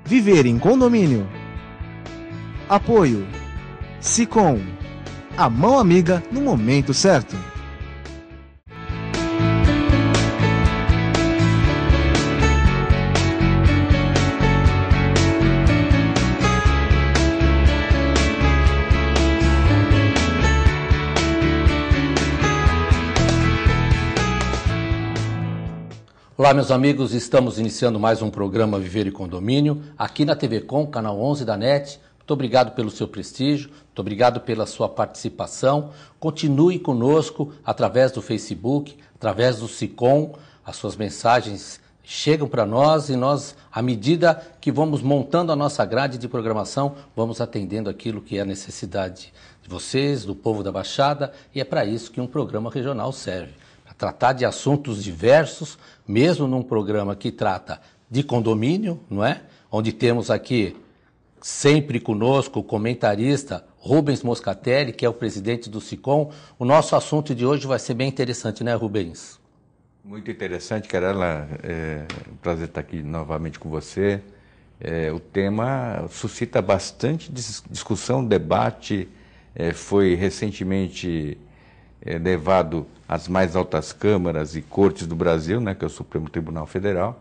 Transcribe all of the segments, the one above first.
Viver em condomínio. Apoio Sicom, a mão amiga no momento certo. Olá, meus amigos, estamos iniciando mais um programa Viver em Condomínio, aqui na TV Com, canal 11 da NET. Muito obrigado pelo seu prestígio, muito obrigado pela sua participação. Continue conosco através do Facebook, através do Sicom. As suas mensagens chegam para nós e nós, à medida que vamos montando a nossa grade de programação, vamos atendendo aquilo que é a necessidade de vocês, do povo da Baixada, e é para isso que um programa regional serve. Tratar de assuntos diversos, mesmo num programa que trata de condomínio, não é? Onde temos aqui sempre conosco o comentarista Rubens Moscatelli, que é o presidente do Sicom. O nosso assunto de hoje vai ser bem interessante, né, Rubens? Muito interessante, Carela. É um prazer estar aqui novamente com você. O tema suscita bastante discussão, debate. Foi recentemente levado às mais altas câmaras e cortes do Brasil, né, que é o Supremo Tribunal Federal,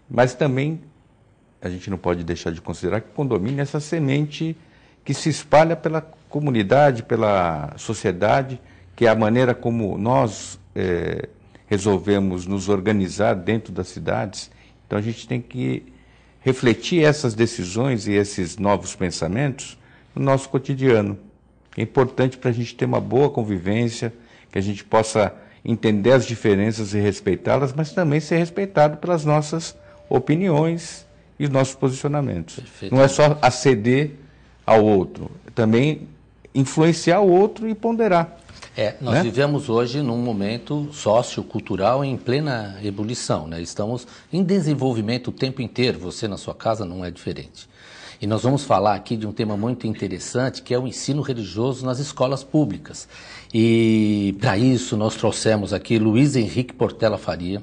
mas também a gente não pode deixar de considerar que o condomínio é essa semente que se espalha pela comunidade, pela sociedade, que é a maneira como nós resolvemos nos organizar dentro das cidades. Então a gente tem que refletir essas decisões e esses novos pensamentos no nosso cotidiano. É importante para a gente ter uma boa convivência, que a gente possa entender as diferenças e respeitá-las, mas também ser respeitado pelas nossas opiniões e os nossos posicionamentos. Não é só aceder ao outro, também influenciar o outro e ponderar. Nós vivemos hoje num momento sociocultural em plena ebulição, né? Estamos em desenvolvimento o tempo inteiro, você na sua casa não é diferente. E nós vamos falar aqui de um tema muito interessante, que é o ensino religioso nas escolas públicas. E para isso nós trouxemos aqui Luiz Henrique Portela Faria,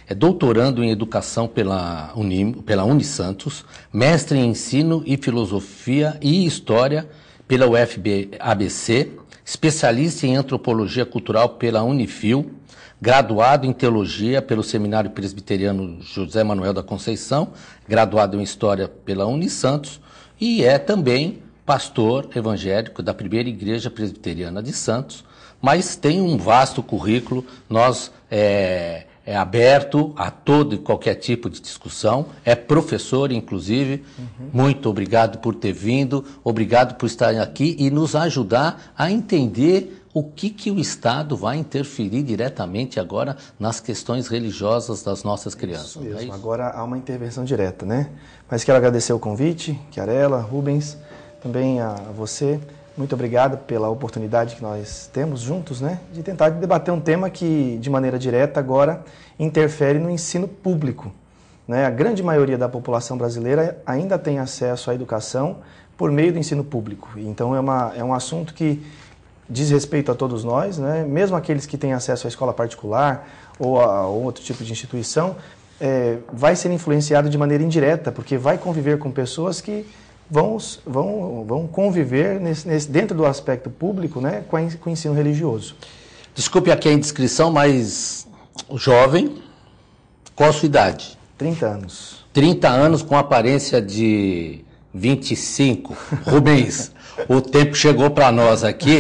é doutorando em educação pela Unisantos, mestre em ensino e filosofia e história pela UFABC, especialista em antropologia cultural pela Unifil, graduado em teologia pelo Seminário Presbiteriano José Manuel da Conceição, graduado em história pela Unisantos e é também pastor evangélico da Primeira Igreja Presbiteriana de Santos, mas tem um vasto currículo. Nós é aberto a todo e qualquer tipo de discussão, é professor inclusive. Muito obrigado por ter vindo, obrigado por estar aqui e nos ajudar a entender o que o Estado vai interferir diretamente agora nas questões religiosas das nossas crianças. Isso mesmo, agora há uma intervenção direta, né? Mas quero agradecer o convite, Chiarella, Rubens, também a você. Muito obrigado pela oportunidade que nós temos juntos, né? De tentar debater um tema que, de maneira direta, agora interfere no ensino público, né? A grande maioria da população brasileira ainda tem acesso à educação por meio do ensino público. Então é um assunto que diz respeito a todos nós, né? Mesmo aqueles que têm acesso à escola particular ou a outro tipo de instituição, vai ser influenciado de maneira indireta, porque vai conviver com pessoas que vão conviver dentro do aspecto público, né, com o ensino religioso. Desculpe aqui a indiscrição, mas jovem, qual a sua idade? 30 anos. 30 anos com aparência de 25. Rubens, o tempo chegou para nós aqui,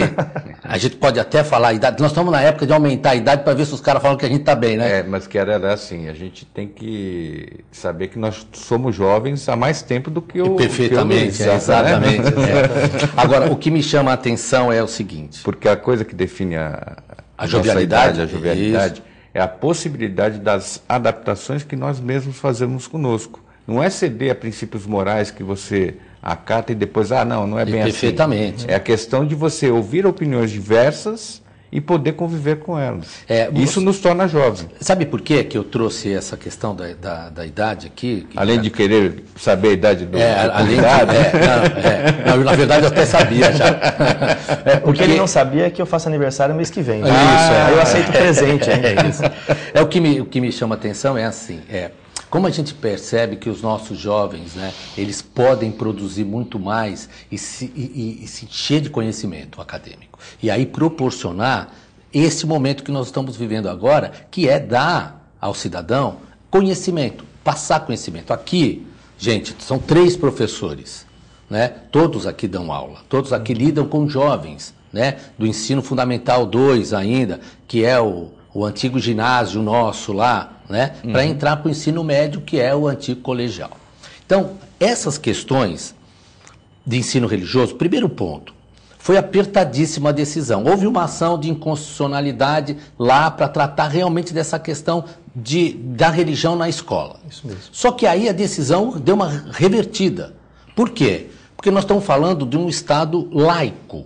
a gente pode até falar a idade, nós estamos na época de aumentar a idade para ver se os caras falam que a gente está bem, né? Mas que era assim, a gente tem que saber que nós somos jovens há mais tempo do que o Perfeitamente, exatamente. Agora, o que me chama a atenção é o seguinte... Porque a coisa que define a jovialidade, a jovialidade é a possibilidade das adaptações que nós mesmos fazemos conosco. Não é ceder a princípios morais que você acata e depois, não é bem perfeitamente. Assim. É a questão de você ouvir opiniões diversas e poder conviver com elas. Isso nos torna jovens. Sabe por quê que eu trouxe essa questão da idade aqui? Além de querer saber a idade do convidado. Na verdade eu até sabia já. O que ele não sabia é que eu faço aniversário mês que vem. Aí eu aceito presente. Isso. O que me chama a atenção é assim, Como a gente percebe que os nossos jovens, né, eles podem produzir muito mais e se encher de conhecimento acadêmico. E aí proporcionar esse momento que nós estamos vivendo agora, que é dar ao cidadão conhecimento, passar conhecimento. Aqui, gente, são 3 professores, né? Todos aqui dão aula, todos aqui lidam com jovens, né? Do ensino fundamental 2 ainda, que é o antigo ginásio nosso lá, né? Para entrar para o ensino médio, que é o antigo colegial. Então, essas questões de ensino religioso, primeiro ponto, foi apertadíssima a decisão. Houve uma ação de inconstitucionalidade lá para tratar realmente dessa questão da religião na escola. Isso mesmo. Só que aí a decisão deu uma revertida. Por quê? Porque nós estamos falando de um Estado laico.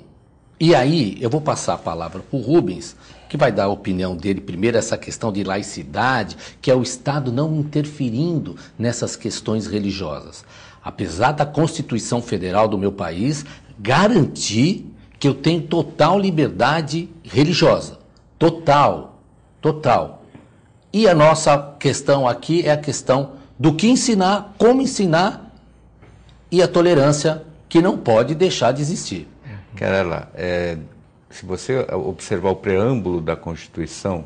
E aí eu vou passar a palavra para o Rubens, que vai dar a opinião dele primeiro, essa questão de laicidade, que é o Estado não interferindo nessas questões religiosas. Apesar da Constituição Federal do meu país garantir que eu tenho total liberdade religiosa. Total. E a nossa questão aqui é a questão do que ensinar, como ensinar e a tolerância que não pode deixar de existir. Querela, se você observar o preâmbulo da Constituição,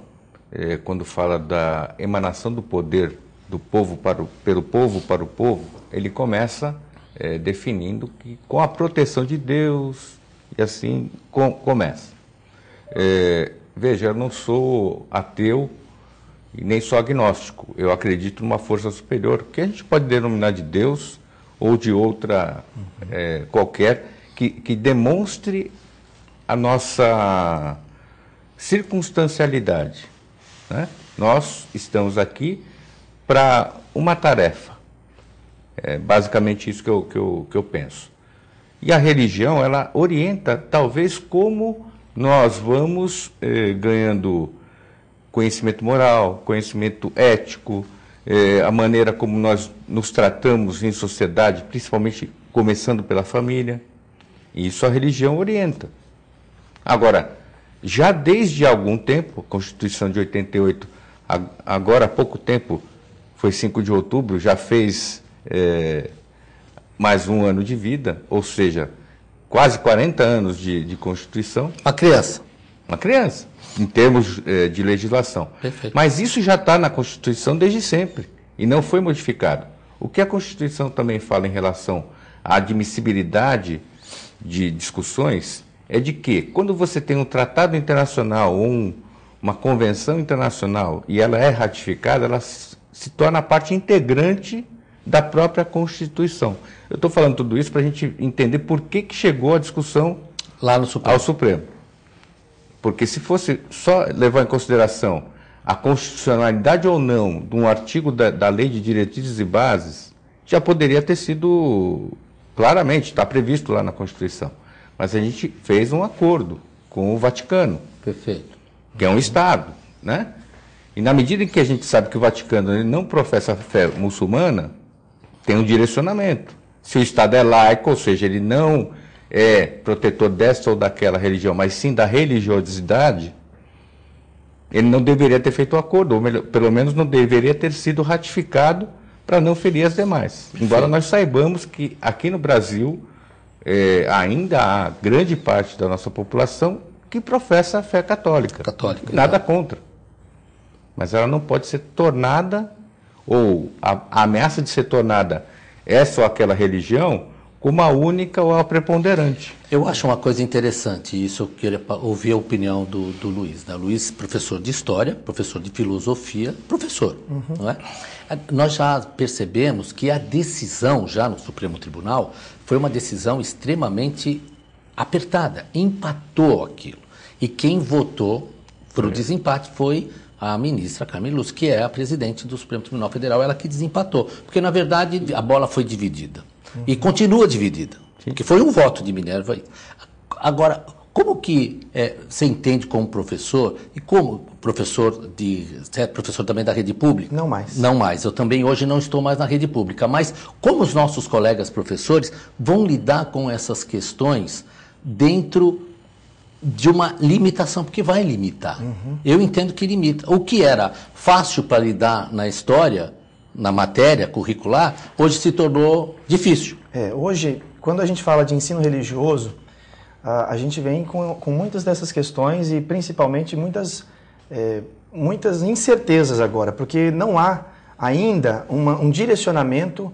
quando fala da emanação do poder do povo pelo povo para o povo, ele começa definindo que com a proteção de Deus, e assim começa. Veja, eu não sou ateu e nem sou agnóstico. Eu acredito numa força superior, que a gente pode denominar de Deus ou de outra qualquer, que demonstre a nossa circunstancialidade, né? Nós estamos aqui para uma tarefa. É basicamente isso que eu penso. E a religião, ela orienta, talvez, como nós vamos ganhando conhecimento moral, conhecimento ético, a maneira como nós nos tratamos em sociedade, principalmente começando pela família. Isso a religião orienta. Agora, já desde algum tempo, a Constituição de 88, agora há pouco tempo, foi 5 de outubro, já fez mais um ano de vida, ou seja, quase 40 anos de Constituição. Uma criança, em termos de legislação. Perfeito. Mas isso já está na Constituição desde sempre, e não foi modificado. O que a Constituição também fala em relação à admissibilidade de discussões é de que, quando você tem um tratado internacional ou uma convenção internacional e ela é ratificada, ela se torna parte integrante da própria Constituição. Eu estou falando tudo isso para a gente entender por que chegou a discussão lá no Supremo. Ao Supremo. Porque se fosse só levar em consideração a constitucionalidade ou não de um artigo da Lei de Diretrizes e Bases, já poderia ter sido claramente, está previsto lá na Constituição. Mas a gente fez um acordo com o Vaticano. Perfeito. Que é um Estado, né? E na medida em que a gente sabe que o Vaticano ele não professa a fé muçulmana, tem um direcionamento. Se o Estado é laico, ou seja, ele não é protetor desta ou daquela religião, mas sim da religiosidade, ele não deveria ter feito o acordo, ou melhor, pelo menos não deveria ter sido ratificado para não ferir as demais. Embora nós saibamos que aqui no Brasil ainda há grande parte da nossa população que professa a fé católica. Nada contra. Mas ela não pode ser tornada, ou a ameaça de ser tornada essa ou aquela religião, como a única ou a preponderante. Eu acho uma coisa interessante, isso eu queria ouvir a opinião do Luiz. Né? Luiz, professor de História, professor de Filosofia, professor. Não é? Nós já percebemos que a decisão já no Supremo Tribunal foi uma decisão extremamente apertada, empatou aquilo. E quem votou para o desempate foi a ministra Carmen Lúcia, que é a presidente do Supremo Tribunal Federal, ela que desempatou. Porque, na verdade, a bola foi dividida. E continua dividida. Porque foi um voto de Minerva. Agora, como que você entende como professor, e como professor você é professor também da rede pública? Não mais. Não mais. Eu também hoje não estou mais na rede pública. Mas como os nossos colegas professores vão lidar com essas questões dentro de uma limitação, porque vai limitar. Eu entendo que limita. O que era fácil para lidar na história, na matéria curricular, hoje se tornou difícil. Hoje, quando a gente fala de ensino religioso, a gente vem com muitas dessas questões e principalmente muitas incertezas agora, porque não há ainda um direcionamento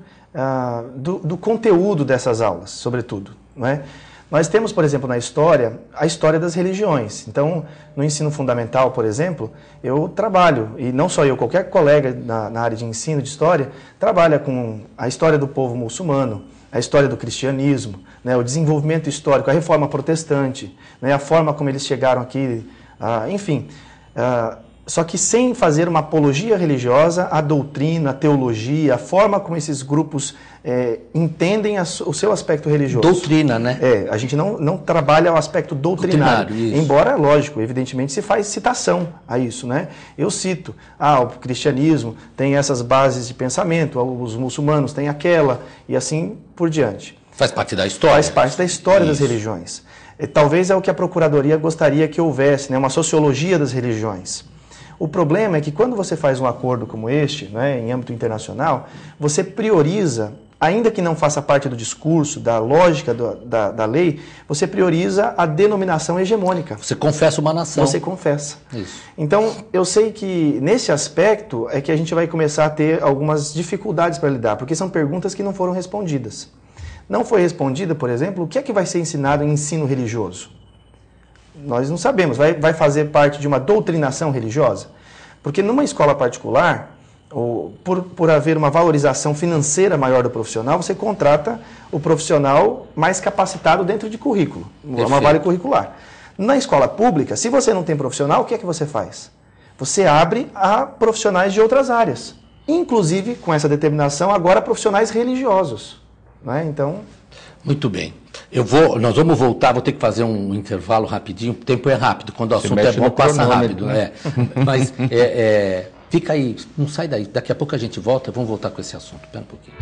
do conteúdo dessas aulas, sobretudo, não é? Nós temos, por exemplo, na história, a história das religiões. Então, no ensino fundamental, por exemplo, eu trabalho, e não só eu, qualquer colega na área de ensino de história, trabalha com a história do povo muçulmano, a história do cristianismo, né, o desenvolvimento histórico, a reforma protestante, né, a forma como eles chegaram aqui, enfim. Só que sem fazer uma apologia religiosa, a doutrina, a teologia, a forma como esses grupos entendem o seu aspecto religioso. Doutrina, né? A gente não trabalha o aspecto doutrinário. Embora, lógico, evidentemente se faz citação a isso, né? Eu cito, o cristianismo tem essas bases de pensamento, os muçulmanos têm aquela, e assim por diante. Faz parte da história. Faz parte da história das religiões. Talvez é o que a Procuradoria gostaria que houvesse, né? Uma sociologia das religiões. O problema é que quando você faz um acordo como este, né, em âmbito internacional, você prioriza, ainda que não faça parte do discurso, da lógica da lei, você prioriza a denominação hegemônica. Você confessa uma nação. Você confessa. Isso. Então, eu sei que nesse aspecto é que a gente vai começar a ter algumas dificuldades para lidar, porque são perguntas que não foram respondidas. Não foi respondida, por exemplo, o que é que vai ser ensinado em ensino religioso? Nós não sabemos. Vai fazer parte de uma doutrinação religiosa? Porque numa escola particular, por haver uma valorização financeira maior do profissional, você contrata o profissional mais capacitado dentro de currículo, uma malha curricular. Na escola pública, se você não tem profissional, o que é que você faz? Você abre a profissionais de outras áreas, inclusive, com essa determinação, agora profissionais religiosos. Né? Então... Muito bem. Nós vamos voltar, vou ter que fazer um intervalo rapidinho, o tempo é rápido, quando o assunto é bom, passa rápido. Né? Mas fica aí, não sai daí, daqui a pouco a gente volta, vamos voltar com esse assunto. Espera um pouquinho.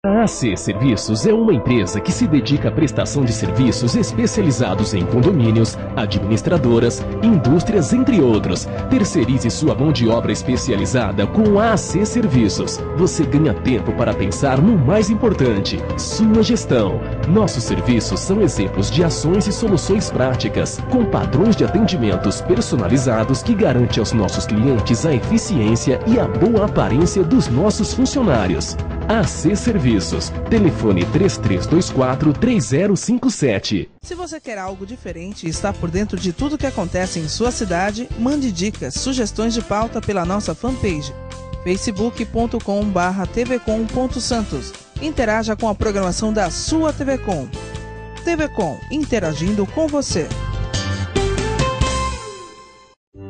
A AC Serviços é uma empresa que se dedica à prestação de serviços especializados em condomínios, administradoras, indústrias, entre outros. Terceirize sua mão de obra especializada com a AC Serviços. Você ganha tempo para pensar no mais importante, sua gestão. Nossos serviços são exemplos de ações e soluções práticas, com padrões de atendimentos personalizados que garante aos nossos clientes a eficiência e a boa aparência dos nossos funcionários. AC Serviços. Telefone 3324-3057. Se você quer algo diferente e está por dentro de tudo que acontece em sua cidade, mande dicas, sugestões de pauta pela nossa fanpage facebook.com/tvcom.santos. Interaja com a programação da sua TV Com. TV Com, interagindo com você.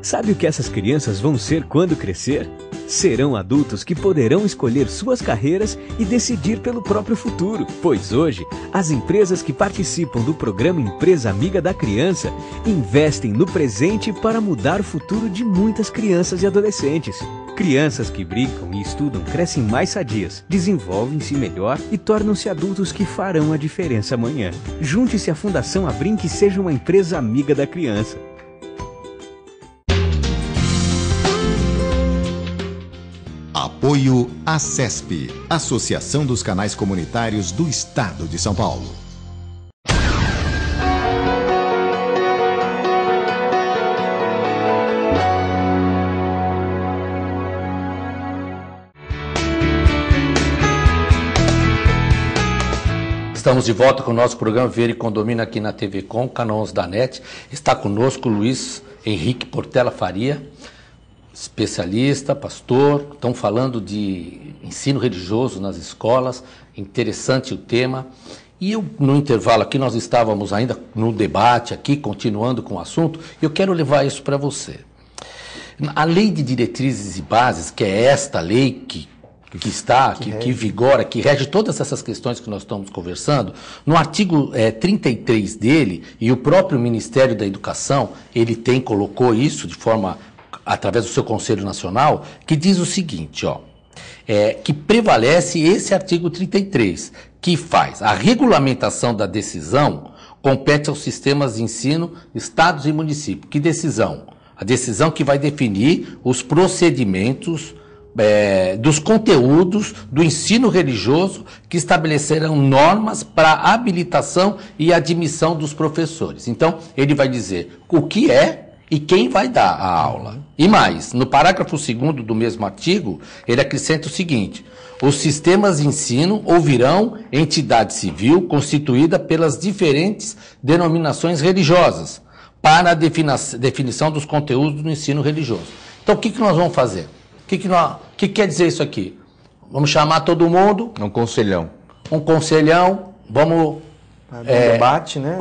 Sabe o que essas crianças vão ser quando crescer? Serão adultos que poderão escolher suas carreiras e decidir pelo próprio futuro. Pois hoje, as empresas que participam do programa Empresa Amiga da Criança investem no presente para mudar o futuro de muitas crianças e adolescentes. Crianças que brincam e estudam crescem mais sadias, desenvolvem-se melhor e tornam-se adultos que farão a diferença amanhã. Junte-se à Fundação Abrinq e seja uma empresa amiga da criança. Apoio ACESP, Associação dos Canais Comunitários do Estado de São Paulo. Estamos de volta com o nosso programa Ver e Condomínio aqui na TV Com, canal 11 da NET. Está conosco o Luiz Henrique Portela Faria, especialista, pastor. Estão falando de ensino religioso nas escolas, interessante o tema. E no intervalo aqui, nós estávamos ainda no debate aqui, continuando com o assunto, e eu quero levar isso para você. A lei de diretrizes e bases, que é esta lei que vigora, que rege todas essas questões que nós estamos conversando, no artigo 33 dele, e o próprio Ministério da Educação, ele colocou isso de forma, através do seu Conselho Nacional, que diz o seguinte, que prevalece esse artigo 33, que faz a regulamentação da decisão, compete aos sistemas de ensino, estados e municípios. Que decisão? A decisão que vai definir os procedimentos dos conteúdos do ensino religioso que estabelecerão normas para a habilitação e admissão dos professores. Então, ele vai dizer o que é e quem vai dar a aula. E mais, no parágrafo 2º do mesmo artigo, ele acrescenta o seguinte: os sistemas de ensino ouvirão entidade civil constituída pelas diferentes denominações religiosas para a definição dos conteúdos do ensino religioso. Então, o que nós vamos fazer? O que quer dizer isso aqui? Vamos chamar todo mundo. Um conselhão. Vamos... debate, né?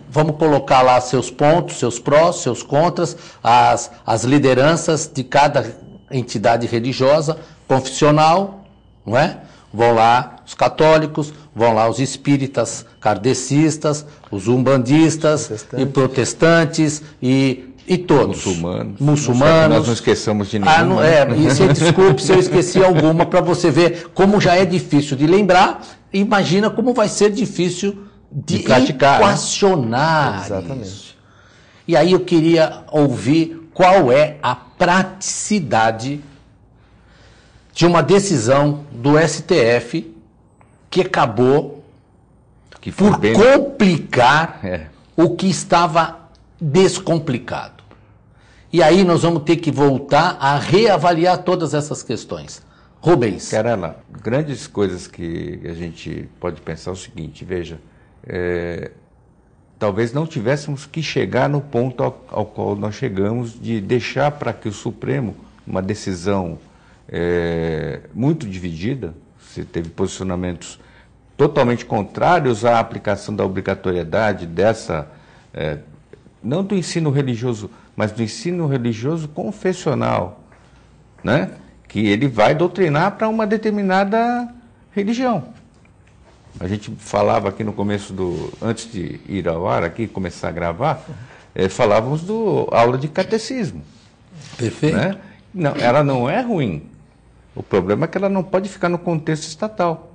Vamos colocar lá seus pontos, seus prós, seus contras, as lideranças de cada entidade religiosa, confessional, não é? Vão lá os católicos, vão lá os espíritas kardecistas, os umbandistas e protestantes e todos. Muçulmanos. Nós não esqueçamos de nenhum. E você desculpe se eu esqueci alguma, para você ver como já é difícil de lembrar, imagina como vai ser difícil de praticar, equacionar, né? Exatamente. Isso. E aí eu queria ouvir qual é a praticidade de uma decisão do STF que acabou por complicar o que estava descomplicado. E aí nós vamos ter que voltar a reavaliar todas essas questões. Rubens. Caramba, grandes coisas que a gente pode pensar é o seguinte, veja, talvez não tivéssemos que chegar no ponto ao qual nós chegamos de deixar para que o Supremo, uma decisão muito dividida, se teve posicionamentos totalmente contrários à aplicação da obrigatoriedade dessa, não do ensino religioso, mas do ensino religioso confessional, né? Que ele vai doutrinar para uma determinada religião. A gente falava aqui no começo antes de ir ao ar, aqui, começar a gravar, falávamos do aula de catecismo. Perfeito. Né? Não, ela não é ruim. O problema é que ela não pode ficar no contexto estatal.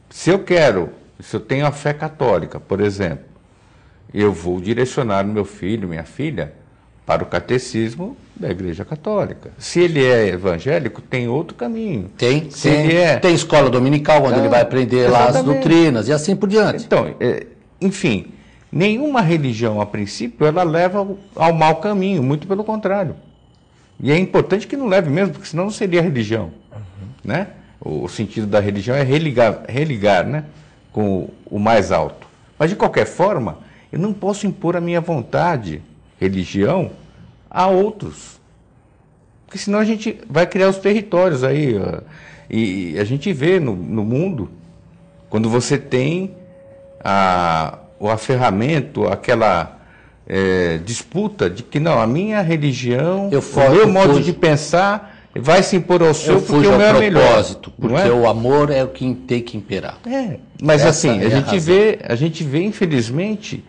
Se eu tenho a fé católica, por exemplo, eu vou direcionar meu filho, minha filha, para o catecismo da Igreja Católica. Se ele é evangélico, tem outro caminho. Tem escola dominical, onde ele vai aprender lá as doutrinas e assim por diante. Então, enfim, nenhuma religião, a princípio, ela leva ao mau caminho, muito pelo contrário. E é importante que não leve mesmo, porque senão não seria religião. Né? O sentido da religião é religar, né, com o mais alto. Mas, de qualquer forma, eu não posso impor a minha vontade, religião, a outros. Porque senão a gente vai criar os territórios aí. E a gente vê no mundo, quando você tem o aferramento, aquela disputa de que não, a minha religião, o meu modo de pensar vai se impor ao seu porque o meu é melhor. Porque o amor é o que tem que imperar. Mas assim, a gente vê, infelizmente,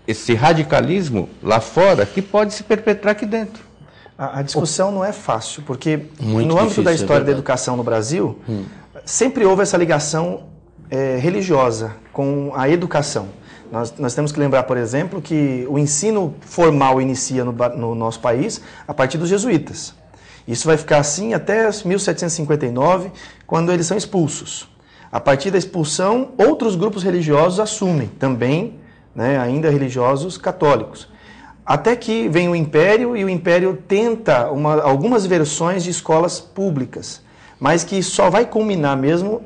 esse radicalismo lá fora que pode se perpetrar aqui dentro. A discussão não é fácil, porque no âmbito da história da educação no Brasil, sempre houve essa ligação religiosa com a educação. Nós temos que lembrar, por exemplo, que o ensino formal inicia no nosso país a partir dos jesuítas. Isso vai ficar assim até 1759, quando eles são expulsos. A partir da expulsão, outros grupos religiosos assumem, também, né, ainda religiosos católicos. Até que vem o Império, e o Império tenta algumas versões de escolas públicas, mas que só vai culminar mesmo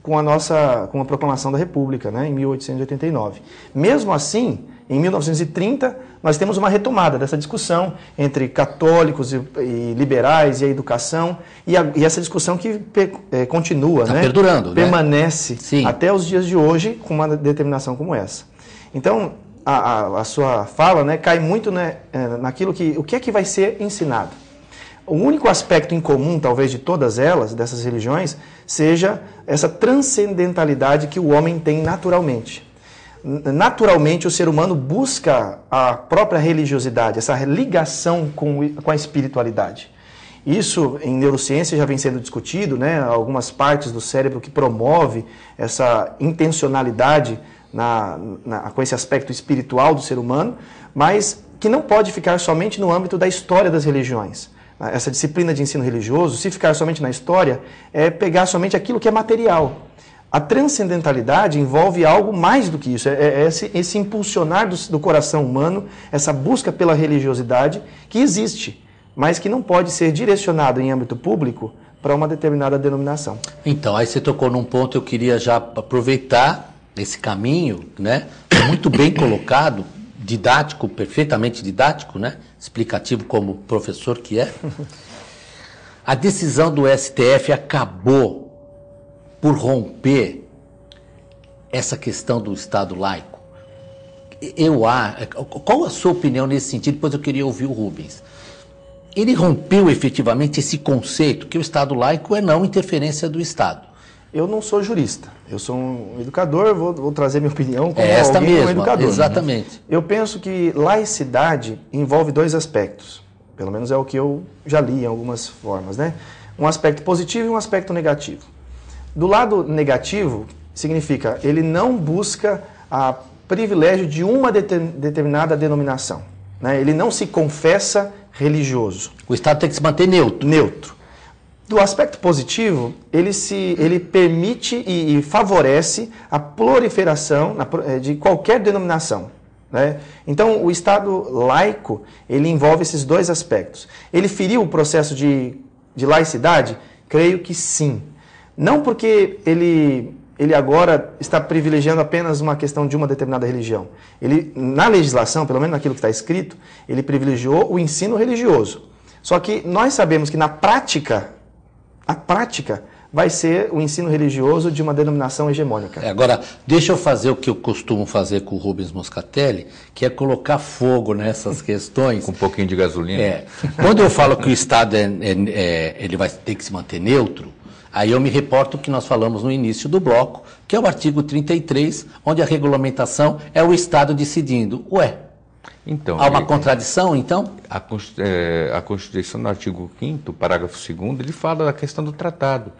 com a proclamação da República, né, em 1889. Mesmo assim, em 1930, nós temos uma retomada dessa discussão entre católicos e liberais e a educação, e essa discussão que continua, né, perdurando, permanece, né, até os dias de hoje com uma determinação como essa. Então, a sua fala, né, cai muito, né, naquilo que... O que é que vai ser ensinado? O único aspecto em comum, talvez, de todas elas, dessas religiões, seja essa transcendentalidade que o homem tem naturalmente. Naturalmente, o ser humano busca a própria religiosidade, essa ligação com a espiritualidade. Isso, em neurociência, já vem sendo discutido, né? Algumas partes do cérebro que promove essa intencionalidade com esse aspecto espiritual do ser humano, mas que não pode ficar somente no âmbito da história das religiões. Essa disciplina de ensino religioso, se ficar somente na história, é pegar somente aquilo que é material. A transcendentalidade envolve algo mais do que isso, é esse impulsionar do coração humano, essa busca pela religiosidade que existe, mas que não pode ser direcionado em âmbito público para uma determinada denominação. Então, aí você tocou num ponto, eu queria já aproveitar esse caminho, né, muito bem colocado, didático, perfeitamente didático, né, explicativo como professor que é. A decisão do STF acabou por romper essa questão do Estado laico. Qual a sua opinião nesse sentido? Depois eu queria ouvir o Rubens. Ele rompeu efetivamente esse conceito que o Estado laico é não interferência do Estado. Eu não sou jurista, eu sou um educador, vou trazer minha opinião como esta alguém mesma, um educador. Exatamente. Eu penso que laicidade envolve dois aspectos, pelo menos é o que eu já li em algumas formas, né? Um aspecto positivo e um aspecto negativo. Do lado negativo, significa ele não busca a privilégio de uma determinada denominação, né? Ele não se confessa religioso. O Estado tem que se manter neutro. Neutro. Do aspecto positivo, ele permite e favorece a proliferação de qualquer denominação, né? Então, o Estado laico, ele envolve esses dois aspectos. Ele feriu o processo de laicidade? Creio que sim. Não porque ele agora está privilegiando apenas uma questão de uma determinada religião. Ele, na legislação, pelo menos naquilo que está escrito, ele privilegiou o ensino religioso. Só que nós sabemos que na prática, a prática vai ser o ensino religioso de uma denominação hegemônica. Agora, deixa eu fazer o que eu costumo fazer com o Rubens Moscatelli, que é colocar fogo nessas questões. Com um pouquinho de gasolina. Quando eu falo que o Estado ele vai ter que se manter neutro, aí eu me reporto o que nós falamos no início do bloco, que é o artigo 33, onde a regulamentação é o Estado decidindo. Ué, então, há uma contradição, então? A Constituição, no artigo 5º, parágrafo 2º, ele fala da questão do tratado.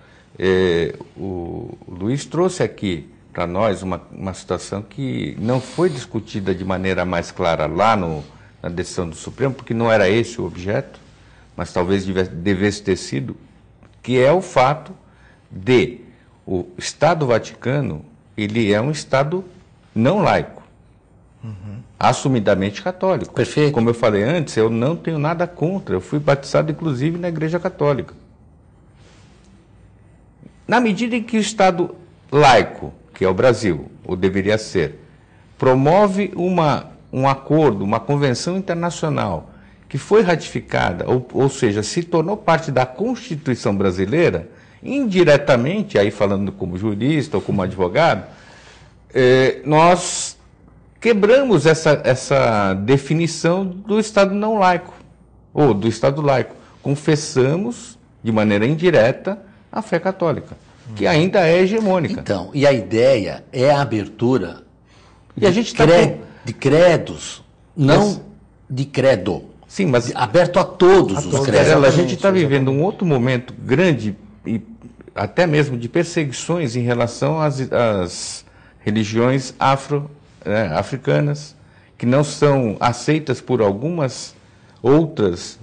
O Luiz trouxe aqui para nós uma situação que não foi discutida de maneira mais clara lá na decisão do Supremo, porque não era esse o objeto, mas talvez devesse ter sido, que é o fato de o Estado Vaticano, ele é um Estado não laico, assumidamente católico. Perfeito. Como eu falei antes, eu não tenho nada contra, eu fui batizado inclusive na Igreja Católica. Na medida em que o Estado laico, que é o Brasil, ou deveria ser, promove um acordo, uma convenção internacional, que foi ratificada, ou seja, se tornou parte da Constituição brasileira, indiretamente, aí falando como jurista ou como advogado, nós quebramos essa definição do Estado não laico, ou do Estado laico. Confessamos, de maneira indireta, a fé católica, que ainda é hegemônica. Então, e a ideia é a abertura e a gente de credos, não de credo. Sim, mas aberto a todos os credos. A gente está vivendo um outro momento grande, e até mesmo de perseguições em relação às religiões africanas, que não são aceitas por algumas outras,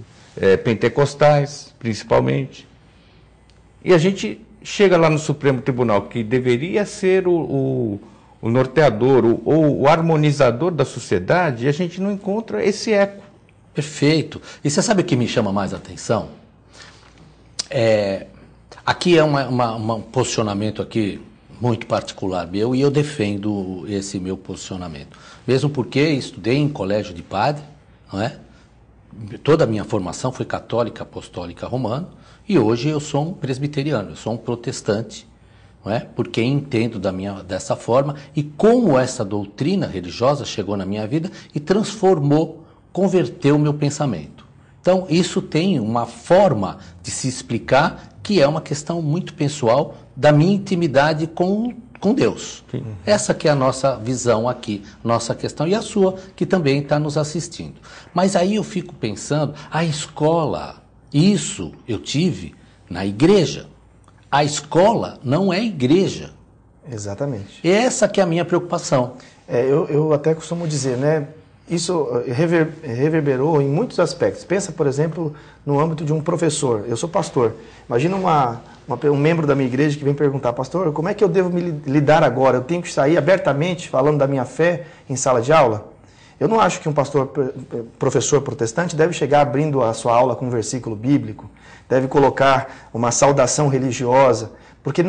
pentecostais, principalmente. E a gente chega lá no Supremo Tribunal, que deveria ser o norteador, ou o harmonizador da sociedade, e a gente não encontra esse eco. Perfeito. E você sabe o que me chama mais a atenção? Aqui é um posicionamento aqui muito particular meu, e eu defendo esse meu posicionamento. Mesmo porque estudei em colégio de padre, não é? Toda a minha formação foi católica, apostólica, romana, e hoje eu sou um presbiteriano, eu sou um protestante, não é? Porque entendo dessa forma e como essa doutrina religiosa chegou na minha vida e transformou, converteu o meu pensamento. Então, isso tem uma forma de se explicar que é uma questão muito pessoal da minha intimidade com Deus. Sim. Essa que é a nossa visão aqui, nossa questão, e a sua, que também está nos assistindo. Mas aí eu fico pensando, a escola, isso eu tive na igreja. A escola não é igreja. Exatamente. Essa que é a minha preocupação. Eu até costumo dizer, né? Isso reverberou em muitos aspectos. Pensa, por exemplo, no âmbito de um professor. Eu sou pastor. Imagina um membro da minha igreja que vem perguntar, pastor, como é que eu devo me lidar agora? Eu tenho que sair abertamente falando da minha fé em sala de aula? Eu não acho que um professor protestante deve chegar abrindo a sua aula com um versículo bíblico, deve colocar uma saudação religiosa, porque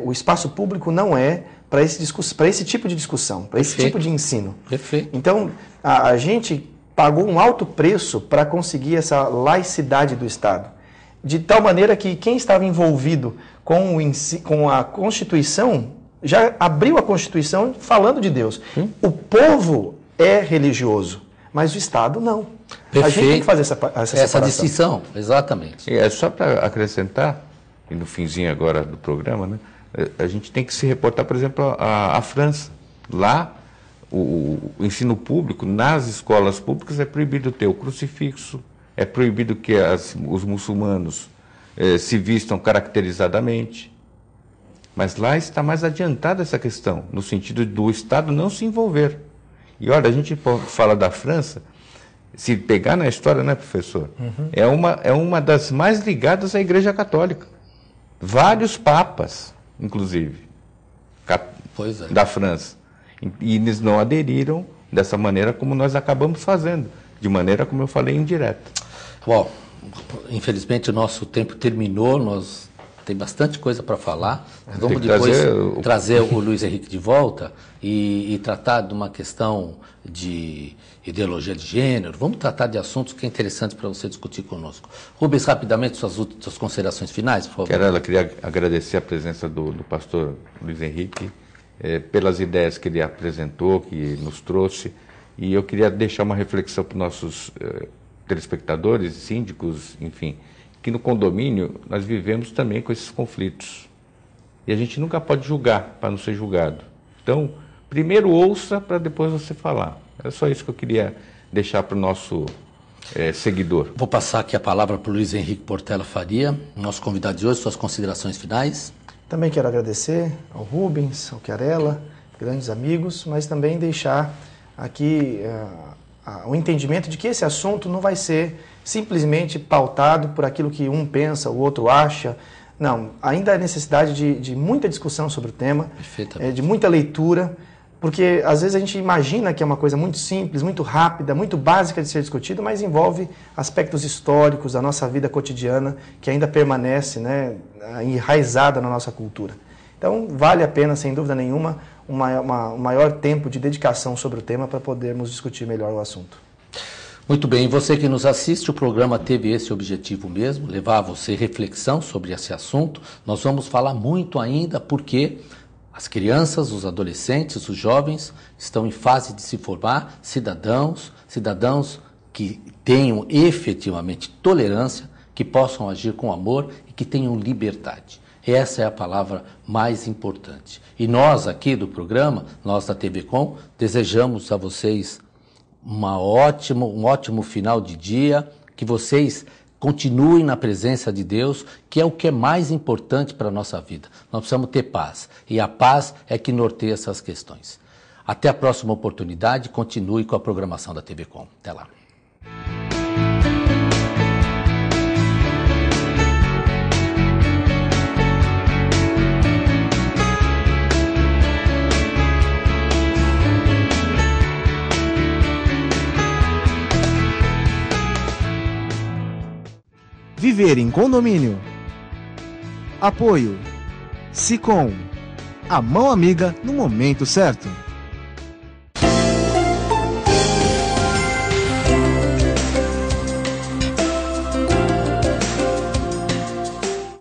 o espaço público não é para esse tipo de discussão, para esse tipo de ensino. Perfeito. Então, a gente pagou um alto preço para conseguir essa laicidade do Estado, de tal maneira que quem estava envolvido com a Constituição já abriu a Constituição falando de Deus. O povo é religioso, mas o Estado não. Perfeito. A gente tem que fazer essa distinção, exatamente. É só para acrescentar, e no finzinho agora do programa, né, a gente tem que se reportar, por exemplo, à França. Lá, o ensino público, nas escolas públicas, é proibido ter o crucifixo, é proibido que os muçulmanos se vistam caracterizadamente. Mas lá está mais adiantada essa questão, no sentido do Estado não se envolver. E olha, a gente fala da França, se pegar na história, né, professor? Uhum. É uma das mais ligadas à Igreja Católica. Vários papas, inclusive, da França. E eles não aderiram dessa maneira como nós acabamos fazendo, de maneira, como eu falei, indireta. Bom, infelizmente o nosso tempo terminou, tem bastante coisa para falar. Nós vamos depois trazer o Luiz Henrique de volta e tratar de uma questão de ideologia de gênero. Vamos tratar de assuntos que é interessante para você discutir conosco. Rubens, rapidamente, suas considerações finais, por favor. Queria agradecer a presença do pastor Luiz Henrique, pelas ideias que ele apresentou, que nos trouxe. E eu queria deixar uma reflexão para os nossos telespectadores, síndicos, enfim, que no condomínio nós vivemos também com esses conflitos. E a gente nunca pode julgar para não ser julgado. Então, primeiro ouça para depois você falar. Era só isso que eu queria deixar para o nosso seguidor. Vou passar aqui a palavra para o Luiz Henrique Portela Faria, nosso convidado de hoje, suas considerações finais. Também quero agradecer ao Rubens, ao Chiarella, grandes amigos, mas também deixar aqui o entendimento de que esse assunto não vai ser simplesmente pautado por aquilo que um pensa, o outro acha. Não, ainda há necessidade de muita discussão sobre o tema, de muita leitura, porque às vezes a gente imagina que é uma coisa muito simples, muito rápida, muito básica de ser discutida, mas envolve aspectos históricos da nossa vida cotidiana que ainda permanece, né, enraizada na nossa cultura. Então, vale a pena, sem dúvida nenhuma, um maior tempo de dedicação sobre o tema para podermos discutir melhor o assunto. Muito bem, você que nos assiste, o programa teve esse objetivo mesmo, levar a você reflexão sobre esse assunto. Nós vamos falar muito ainda porque as crianças, os adolescentes, os jovens estão em fase de se formar cidadãos que tenham efetivamente tolerância, que possam agir com amor e que tenham liberdade. Essa é a palavra mais importante. E nós aqui do programa, nós da TV Com, desejamos a vocês um ótimo final de dia, que vocês continuem na presença de Deus, que é o que é mais importante para a nossa vida. Nós precisamos ter paz, e a paz é que norteia essas questões. Até a próxima oportunidade, continue com a programação da TV Com. Até lá. Viver em condomínio. Apoio. Sicom. A mão amiga no momento certo.